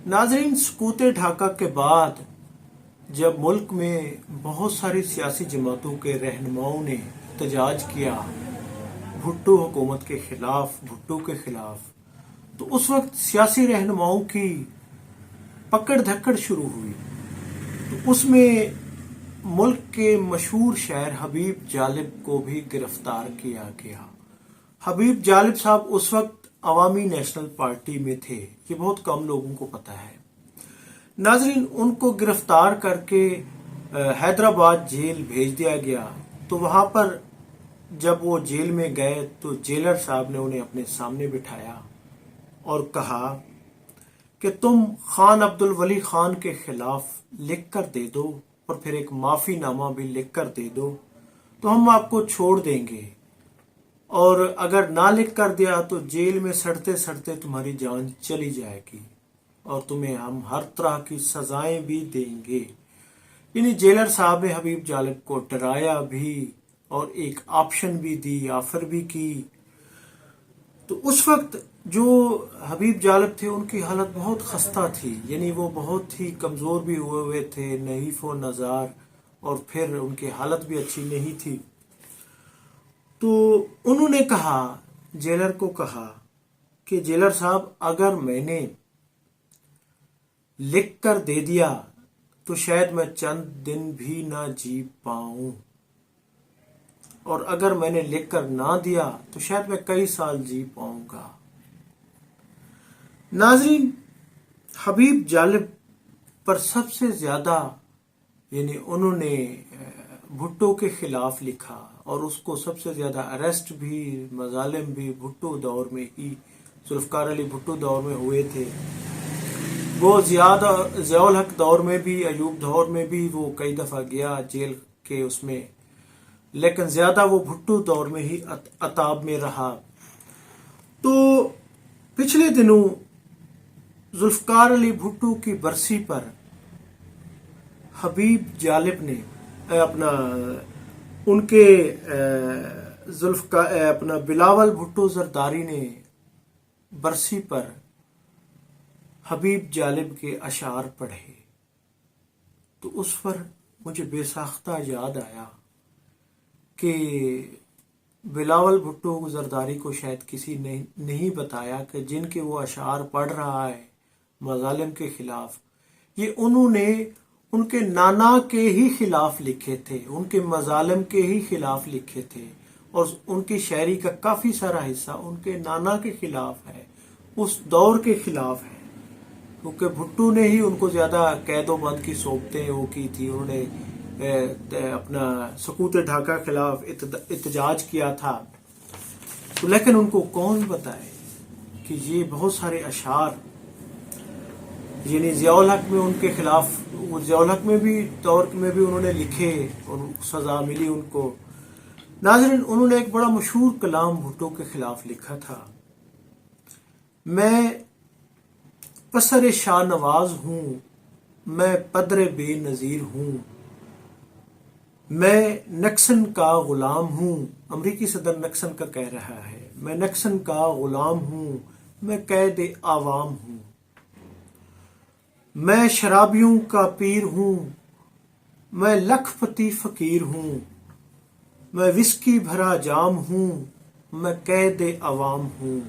नाजरीन, सकूत ढाका के बाद जब मुल्क में बहुत सारी सियासी जमातों के रहनुमाओं ने एहतजाज किया भुट्टो हुकूमत के खिलाफ, भुट्टो के खिलाफ, तो उस वक्त सियासी रहनुमाओं की पकड़ धक्कड़ शुरू हुई। तो उसमें मुल्क के मशहूर शायर हबीब जालिब को भी गिरफ्तार किया गया। हबीब जालिब साहब उस वक्त अवामी नेशनल पार्टी में थे, ये बहुत कम लोगों को पता है। नाजरीन, उनको गिरफ्तार करके हैदराबाद जेल भेज दिया गया। तो वहां पर जब वो जेल में गए तो जेलर साहब ने उन्हें अपने सामने बिठाया और कहा कि तुम खान अब्दुल वली खान के खिलाफ लिख कर दे दो और फिर एक माफी नामा भी लिख कर दे दो, तो हम आपको छोड़ देंगे, और अगर ना लिख कर दिया तो जेल में सड़ते सड़ते तुम्हारी जान चली जाएगी और तुम्हें हम हर तरह की सजाएं भी देंगे। यानी जेलर साहब ने हबीब जालिब को डराया भी और एक ऑप्शन भी दी, ऑफर भी की। तो उस वक्त जो हबीब जालिब थे उनकी हालत बहुत खस्ता थी, यानी वो बहुत ही कमजोर भी हुए थे, नहीफ व नजार, और फिर उनकी हालत भी अच्छी नहीं थी। तो उन्होंने कहा, जेलर को कहा कि जेलर साहब, अगर मैंने लिख कर दे दिया तो शायद मैं चंद दिन भी ना जी पाऊं, और अगर मैंने लिख कर ना दिया तो शायद मैं कई साल जी पाऊंगा। नाजरीन, हबीब जालिब पर सबसे ज्यादा यानी उन्होंने भुट्टो के खिलाफ लिखा और उसको सबसे ज्यादा अरेस्ट भी, मजालिम भी भुट्टो दौर में ही, जुल्फकार अली भुट्टो दौर में हुए थे। वो ज़ियाउल हक दौर में भी, अयूब दौर में भी वो कई दफा गया जेल के उसमें, लेकिन ज्यादा वो भुट्टो दौर में ही अताब में रहा। तो पिछले दिनों जुल्फकार अली भुट्टो की बरसी पर हबीब जालिब ने अपना बिलावल भुट्टो जरदारी ने बरसी पर हबीब जालिब के अशार पढ़े। तो उस पर मुझे बेसाख्ता याद आया कि बिलावल भुट्टो जरदारी को शायद किसी ने नहीं बताया कि जिनके वो अशार पढ़ रहा है मजालिम के खिलाफ, ये उन्होंने उनके नाना के ही खिलाफ लिखे थे, उनके मजालिम के ही खिलाफ लिखे थे, और उनकी शायरी का काफी सारा हिस्सा उनके नाना के खिलाफ है, उस दौर के खिलाफ है, क्योंकि भुट्टो ने ही उनको ज्यादा कैदो बंद की सोबतें वो की थी। उन्होंने अपना सकूत ढाका खिलाफ एहतजाज किया था। तो लेकिन उनको कौन बताए कि ये बहुत सारे अशार यानी ज़ियाउल हक में उनके खिलाफ, ज़ियाउल हक में भी दौर में भी उन्होंने लिखे और सजा मिली उनको। नाज़रीन, उन्होंने एक बड़ा मशहूर कलाम भुट्टो के खिलाफ लिखा था, मैं पसर शाह नवाज हूं, मैं पदर बेनजीर हूं, मैं नक्सन का गुलाम हूं। अमरीकी सदर नक्सन का कह रहा है, मैं नक्सन का गुलाम हूं, मैं कैद आवाम हूं, मैं शराबियों का पीर हूं, मैं लखपति फकीर हूं, मैं विस्की भरा जाम हूं, मैं कैद अवाम हूं।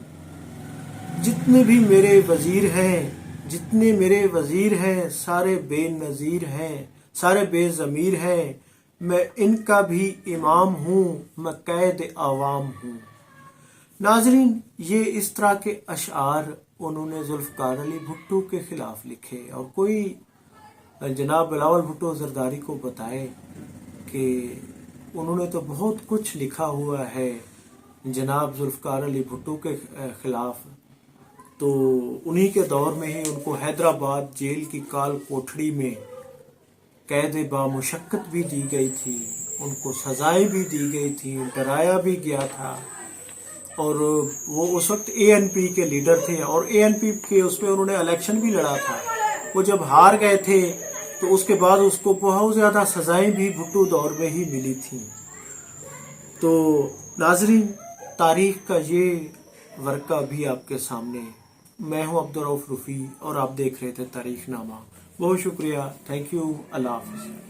जितने भी मेरे वजीर हैं, जितने मेरे वजीर हैं, सारे बेनजीर हैं, सारे बेजमीर हैं, मैं इनका भी इमाम हूं, मैं कैद अवाम हूं। नाजरीन, ये इस तरह के अशार उन्होंने जुल्फकार अली भुट्टो के खिलाफ लिखे, और कोई जनाब बिलावल भुट्टो जरदारी को बताए कि उन्होंने तो बहुत कुछ लिखा हुआ है जनाब जुल्फकार अली भुट्टो के खिलाफ। तो उन्हीं के दौर में ही उनको हैदराबाद जेल की काल कोठड़ी में कैद बामुशक्कत भी दी गई थी, उनको सजाएं भी दी गई थी, डराया भी गया था। और वो उस वक्त एएनपी के लीडर थे और एएनपी के उसमें उन्होंने इलेक्शन भी लड़ा था। वो जब हार गए थे तो उसके बाद उसको बहुत ज्यादा सजाएं भी भुट्टो दौर में ही मिली थी। तो नाजरीन, तारीख का ये वर्का भी आपके सामने میں ہوں عبدالرؤف رفیع اور آپ دیکھ رہے تھے تاریخ نامہ. بہت شکریہ. Thank you. اللہ حافظ.